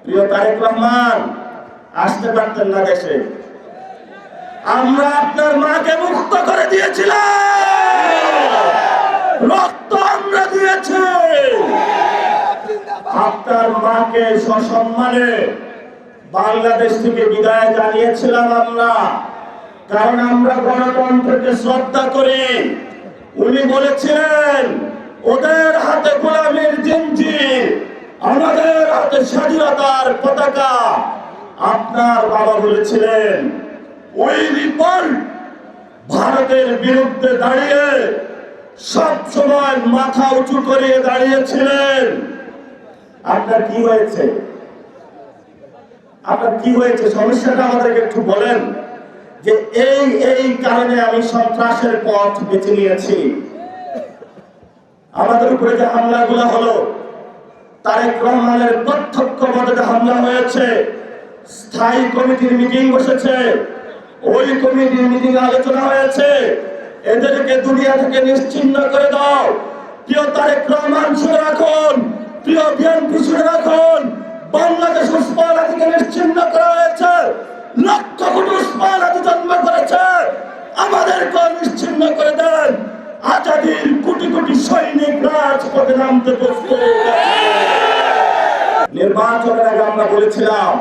প্রিয় তারেক রহমান, আসতে পারতেন না দেশে। আমরা আপনার মাকে মুক্ত করে দিয়েছিলাম, রক্ত আমরা দিয়েছি। আপনার মাকে সসম্মানে বাংলাদেশ থেকে বিদায় জানিয়েছিলাম আমরা, কারণ আমরা গণতন্ত্রকে শ্রদ্ধা করি। উনি বলেছিলেন ওদের হাতে গোলামীর জিঞ্জির, আমাদের হাতে স্বাধীনতার পতাকা। আপনার বাবা বলেছিলেন ওই রিপোর্ট ভারতের বিরুদ্ধে দাঁড়িয়ে সব সময় মাথা উঁচু করে দাঁড়িয়েছিলেন। আপনার কি হয়েছে? আপনার কি হয়েছে? সমস্যাটা আমাদেরকে একটু বলেন যে এই কারণে আমি সন্ত্রাসের পথ বেছে নিয়েছি। আমাদের উপরে যে হামলাগুলো হলো, তারেক রহমানের প্রত্যক্ষ মদতে হামলা হয়েছে। স্থায়ী কমিটির মিটিং বসেছে, ওই কমিটির মিটিং আলোচনা হয়েছে এদেরকে দুনিয়া থেকে নিশ্চিহ্ন করে দাও। প্রিয় তারেক রহমান শুনে রাখুন, প্রিয় বিএনপি শুনে রাখুন, বাংলাদেশ উসমান হাদিকে নিশ্চিহ্ন করা হয়েছে। লক্ষ কোটি উসমান হাদি জন্ম করেছে, আমাদেরকে নিশ্চিহ্ন করে দেন। আজাদির কোটি কোটি সৈনিক রাজপথে নামতে প্রস্তুত। নির্বাচনের আগে আমরা বলেছিলাম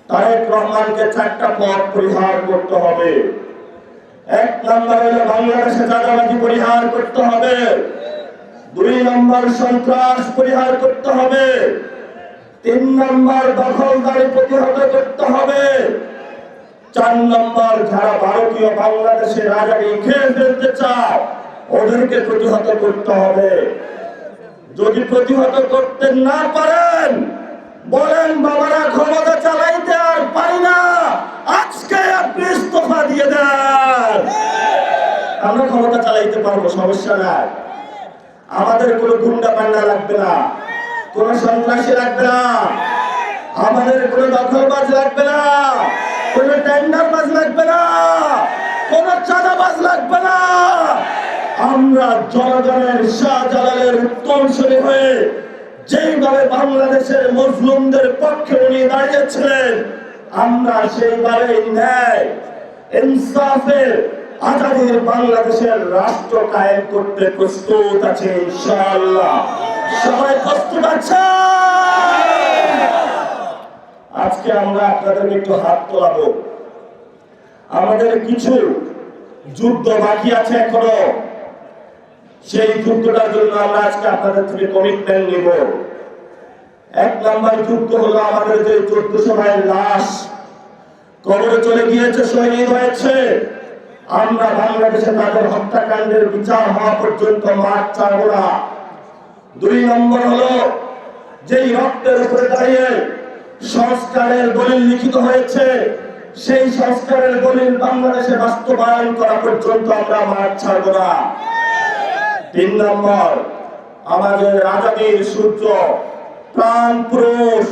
তারেক রহমানকে 4টা পথ পরিহার করতে হবে। 1 নম্বর হলো বাংলাদেশে চাঁদাবাজি পরিহার করতে হবে, 2 নম্বর সন্ত্রাস পরিহার করতে হবে, 3 নম্বর দখলদারি প্রতিহত করতে হবে, 4 নম্বর যারা ভারতীয় বাংলাদেশের রাজাকে খেয়ে ফেলতে চায় ওদেরকে প্রতিহত করতে হবে। যদি প্রতিহত করতে না পারেন, বলেন বাবারা ক্ষমতা চালাইতে আর পারি না, আজকে আপনি ইস্তফা দিয়ে দেন। আমরা ক্ষমতা চালাইতে পারবো, সমস্যা নাই। আমাদের কোনো গুন্ডা পান্ডা লাগবে না, কোন সন্ত্রাসী লাগবে না, আমাদের কোনো দখলবাজ লাগবে না, কোন টেন্ডারবাজ লাগবে না, কোন চাঁদাবাজ লাগবে না। আমরা জনগণের শাহজালালের উত্তরসূরি হয়ে যেইভাবে বাংলাদেশের মজলুমদের পক্ষে উনি দাঁড়িয়েছিলেন, আমরা সেইভাবে ন্যায় ইনসাফের আজাদির বাংলাদেশের রাষ্ট্র কায়েম করতে প্রস্তুত আছে ইনশাআল্লাহ। সবাই প্রস্তুত আছে? আজকে আমরা আপনাদেরকে একটু হাত তোলাবো। আমাদের কিছু যুদ্ধ বাকি আছে এখনো, সেই যুদ্ধটার জন্য আমরা আজকে আপনাদের থেকে কমিটমেন্ট নিব। 1 নম্বর যুদ্ধ হলো আমাদের যে 1400 ভাইয়ের লাশ কবরে চলে গিয়েছে, শহীদ হয়েছে। আমরা বাংলাদেশে তাদের হত্যাকাণ্ডের বিচার হওয়া পর্যন্ত মাঠ ছাড়বো না। 2 নম্বর হলো যেই রক্তের উপরে দাঁড়িয়ে সংস্কারের দলিল লিখিত হয়েছে, সেই সংস্কারের দলিল বাংলাদেশে বাস্তবায়ন করা পর্যন্ত আমরা মাঠ ছাড়বো না। 3 নম্বর আমাদের আজাদির সূর্য প্রাণ পুরুষ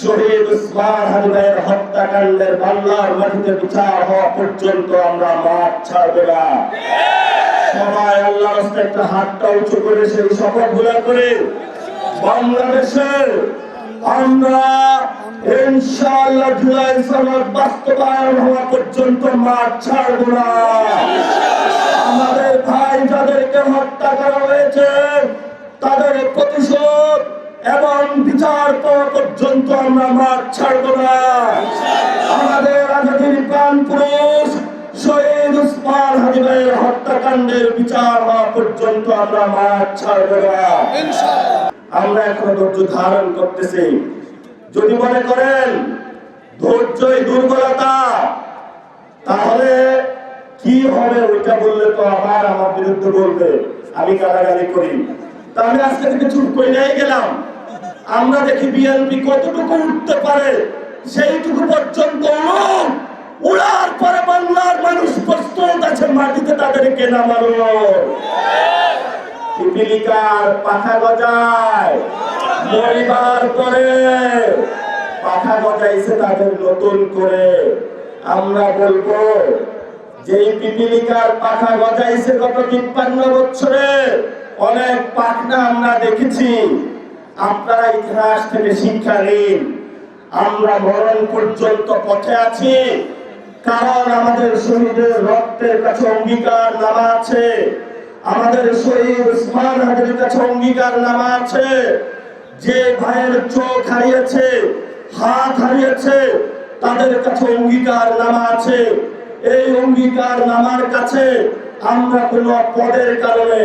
শহীদ উসমান হাদি ভাইয়ের হত্যাকাণ্ডের বাংলার মাটিতে বিচার হওয়া পর্যন্ত আমরা মাঠ ছাড়বো না। সবাই আল্লাহর রাস্তায় একটা হাতটা উঁচু করে সেই শপথ গুলা করে বাংলাদেশে আমরা ইনশাআল্লাহ জুলাই সনদ বাস্তবায়ন হওয়া পর্যন্ত মাঠ ছাড়বো না। আমাদের ভাই যাদেরকে হত্যা করা হয়েছে তাদের প্রতিশোধ এবং বিচার পাওয়া পর্যন্ত আমরা মাঠ ছাড়বো না। আমাদের আজাদির প্রাণ পুরুষ শহীদ উসমান হাদি ভাইয়ের হত্যাকাণ্ডের বিচার হওয়া পর্যন্ত আমরা মাঠ ছাড়বো না। আমরা এখনো ধৈর্য ধারণ করতেছি। যদি মনে করেন ধৈর্যই দুর্বলতা, তাহলে কি হবে ওইটা বললে তো আবার আমার বিরুদ্ধে বলবে আমি গালাগালি করি। তা আমি আজকে থেকে চুপ করে নিয়ে গেলাম। আমরা দেখি বিএনপি কতটুকু উঠতে পারে, সেইটুকু পর্যন্ত উড়ার পরে বাংলার মানুষ প্রস্তুত আছে মাটিতে তাদেরকে নামানো। পিপিলিকার পাখা গজায়, মরিবার পরে পাখা গজাইছে তাদের নতুন করে। আমরা বলবো যেই পিপিলিকার পাখা গজাইছে গত 53 বছরে, অনেক পাখনা আমরা দেখেছি। আপনারা ইতিহাস থেকে শিক্ষা নিন। আমরা মরণ পর্যন্ত পথে আছি, কারণ আমাদের শহীদের রক্তের কাছে অঙ্গীকার নামা আছে, আমাদের শহীদ উসমান হাদির কাছে অঙ্গীকার নামা আছে। যে ভাইয়ের চোখ হারিয়েছে, হাত হারিয়েছে, তাদের কাছে অঙ্গীকার নামা আছে। এই অঙ্গীকার নামার কাছে আমরা কোনো পদের কারণে,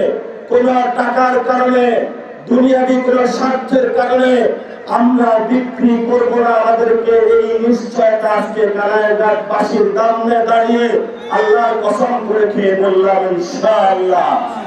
কোনো টাকার কারণে, দুনিয়াবি কোনো স্বার্থের কারণে আমরা বিক্রি করব না। আমাদেরকে এই নিশ্চয়তা আজকে কারাগারবাসীর সামনে দাঁড়িয়ে আল্লাহর কসম করে খেয়ে বললাম ইনশাআল্লাহ।